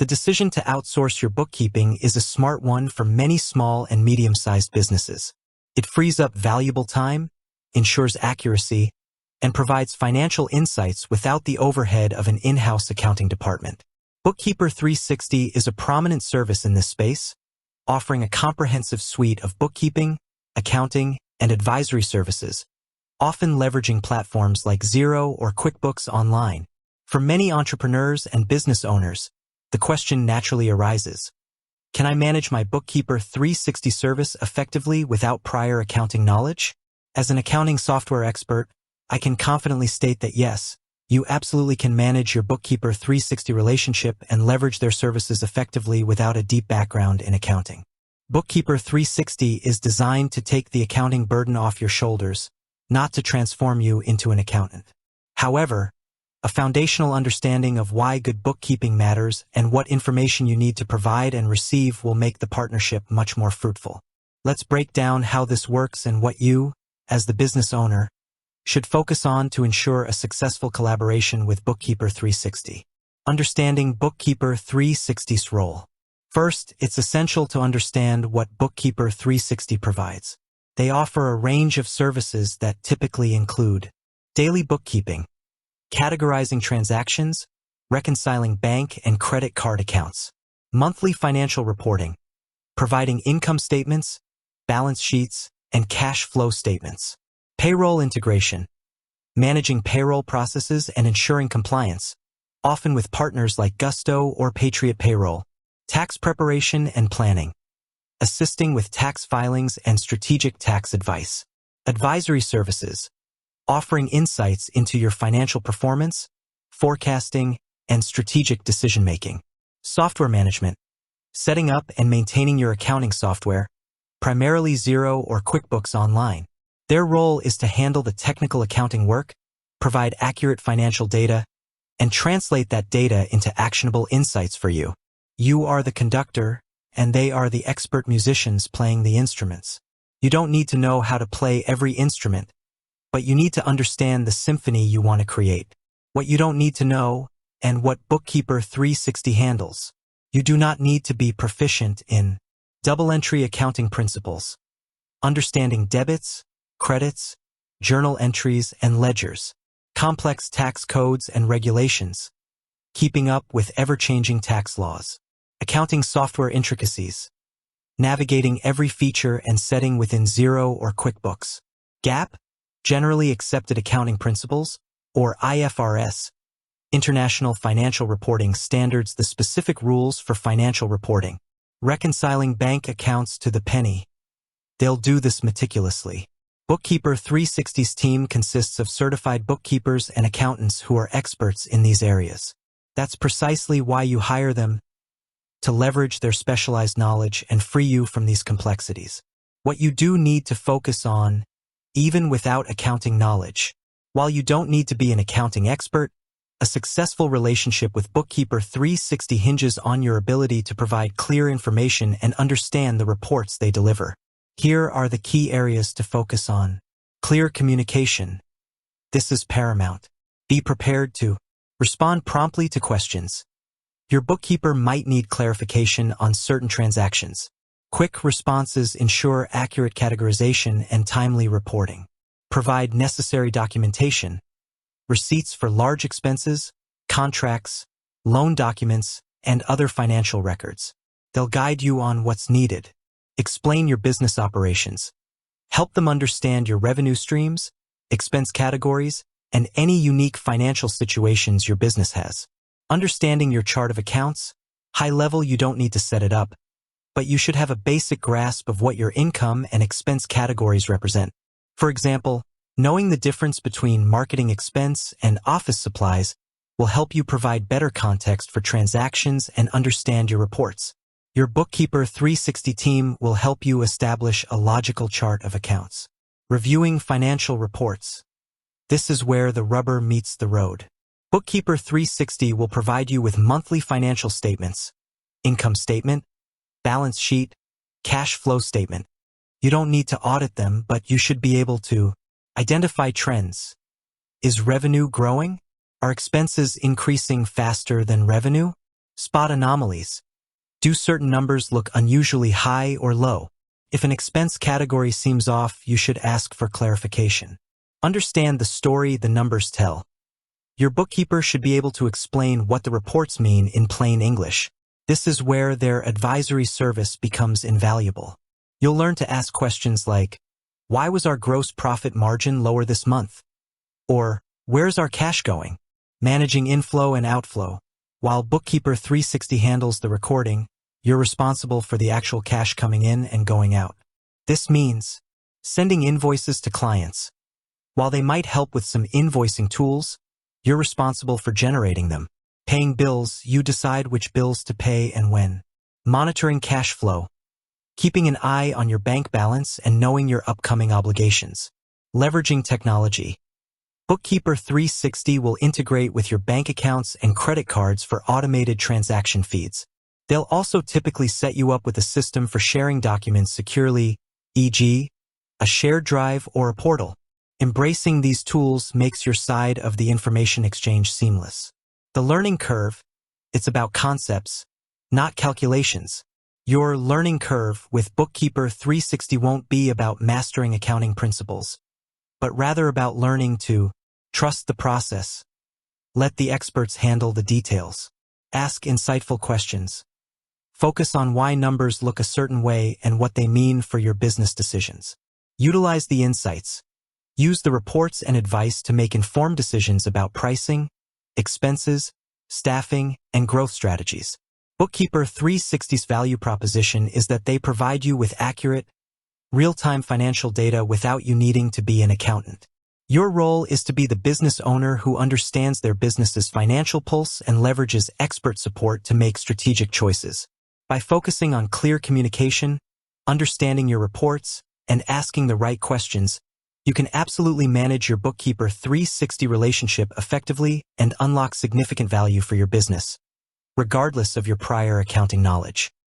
The decision to outsource your bookkeeping is a smart one for many small and medium-sized businesses. It frees up valuable time, ensures accuracy, and provides financial insights without the overhead of an in-house accounting department. Bookkeeper 360 is a prominent service in this space, offering a comprehensive suite of bookkeeping, accounting, and advisory services, often leveraging platforms like Xero or QuickBooks Online. For many entrepreneurs and business owners, the question naturally arises: can I manage my Bookkeeper 360 service effectively without prior accounting knowledge? As an accounting software expert, I can confidently state that yes, you absolutely can manage your Bookkeeper 360 relationship and leverage their services effectively without a deep background in accounting. Bookkeeper 360 is designed to take the accounting burden off your shoulders, not to transform you into an accountant. However, a foundational understanding of why good bookkeeping matters and what information you need to provide and receive will make the partnership much more fruitful. Let's break down how this works and what you, as the business owner, should focus on to ensure a successful collaboration with Bookkeeper 360. Understanding Bookkeeper 360's role. First, it's essential to understand what Bookkeeper 360 provides. They offer a range of services that typically include daily bookkeeping, categorizing transactions, reconciling bank and credit card accounts, monthly financial reporting, providing income statements, balance sheets, and cash flow statements, payroll integration, managing payroll processes and ensuring compliance, often with partners like Gusto or Patriot Payroll, tax preparation and planning, assisting with tax filings and strategic tax advice, advisory services, offering insights into your financial performance, forecasting, and strategic decision-making, software management, setting up and maintaining your accounting software, primarily Xero or QuickBooks Online. Their role is to handle the technical accounting work, provide accurate financial data, and translate that data into actionable insights for you. You are the conductor, and they are the expert musicians playing the instruments. You don't need to know how to play every instrument, but you need to understand the symphony you want to create. What you don't need to know, and what Bookkeeper 360 handles. You do not need to be proficient in double-entry accounting principles, understanding debits, credits, journal entries, and ledgers, complex tax codes and regulations, keeping up with ever-changing tax laws, accounting software intricacies, navigating every feature and setting within Xero or QuickBooks, GAAP, Generally Accepted Accounting Principles, or IFRS, International Financial Reporting Standards, the specific rules for financial reporting, reconciling bank accounts to the penny. They'll do this meticulously. Bookkeeper 360's team consists of certified bookkeepers and accountants who are experts in these areas. That's precisely why you hire them, to leverage their specialized knowledge and free you from these complexities. What you do need to focus on, even without accounting knowledge. While you don't need to be an accounting expert, a successful relationship with Bookkeeper 360 hinges on your ability to provide clear information and understand the reports they deliver. Here are the key areas to focus on. Clear communication. This is paramount. Be prepared to respond promptly to questions. Your bookkeeper might need clarification on certain transactions. Quick responses ensure accurate categorization and timely reporting. Provide necessary documentation, receipts for large expenses, contracts, loan documents, and other financial records. They'll guide you on what's needed. Explain your business operations. Help them understand your revenue streams, expense categories, and any unique financial situations your business has. Understanding your chart of accounts, high level, you don't need to set it up, but you should have a basic grasp of what your income and expense categories represent. For example, knowing the difference between marketing expense and office supplies will help you provide better context for transactions and understand your reports. Your Bookkeeper 360 team will help you establish a logical chart of accounts. Reviewing financial reports. This is where the rubber meets the road. Bookkeeper 360 will provide you with monthly financial statements, income statement, balance sheet, cash flow statement. You don't need to audit them, but you should be able to identify trends. Is revenue growing? Are expenses increasing faster than revenue? Spot anomalies. Do certain numbers look unusually high or low? If an expense category seems off, you should ask for clarification. Understand the story the numbers tell. Your bookkeeper should be able to explain what the reports mean in plain English. This is where their advisory service becomes invaluable. You'll learn to ask questions like, why was our gross profit margin lower this month? Or, where's our cash going? Managing inflow and outflow. While Bookkeeper 360 handles the recording, you're responsible for the actual cash coming in and going out. This means sending invoices to clients. While they might help with some invoicing tools, you're responsible for generating them. Paying bills, you decide which bills to pay and when. Monitoring cash flow. Keeping an eye on your bank balance and knowing your upcoming obligations. Leveraging technology. Bookkeeper 360 will integrate with your bank accounts and credit cards for automated transaction feeds. They'll also typically set you up with a system for sharing documents securely, e.g., a shared drive or a portal. Embracing these tools makes your side of the information exchange seamless. The learning curve, it's about concepts, not calculations. Your learning curve with Bookkeeper 360 won't be about mastering accounting principles, but rather about learning to trust the process. Let the experts handle the details. Ask insightful questions. Focus on why numbers look a certain way and what they mean for your business decisions. Utilize the insights. Use the reports and advice to make informed decisions about pricing, expenses, staffing, and growth strategies. Bookkeeper 360's value proposition is that they provide you with accurate, real-time financial data without you needing to be an accountant. Your role is to be the business owner who understands their business's financial pulse and leverages expert support to make strategic choices. By focusing on clear communication, understanding your reports, and asking the right questions, you can absolutely manage your Bookkeeper 360 relationship effectively and unlock significant value for your business, regardless of your prior accounting knowledge.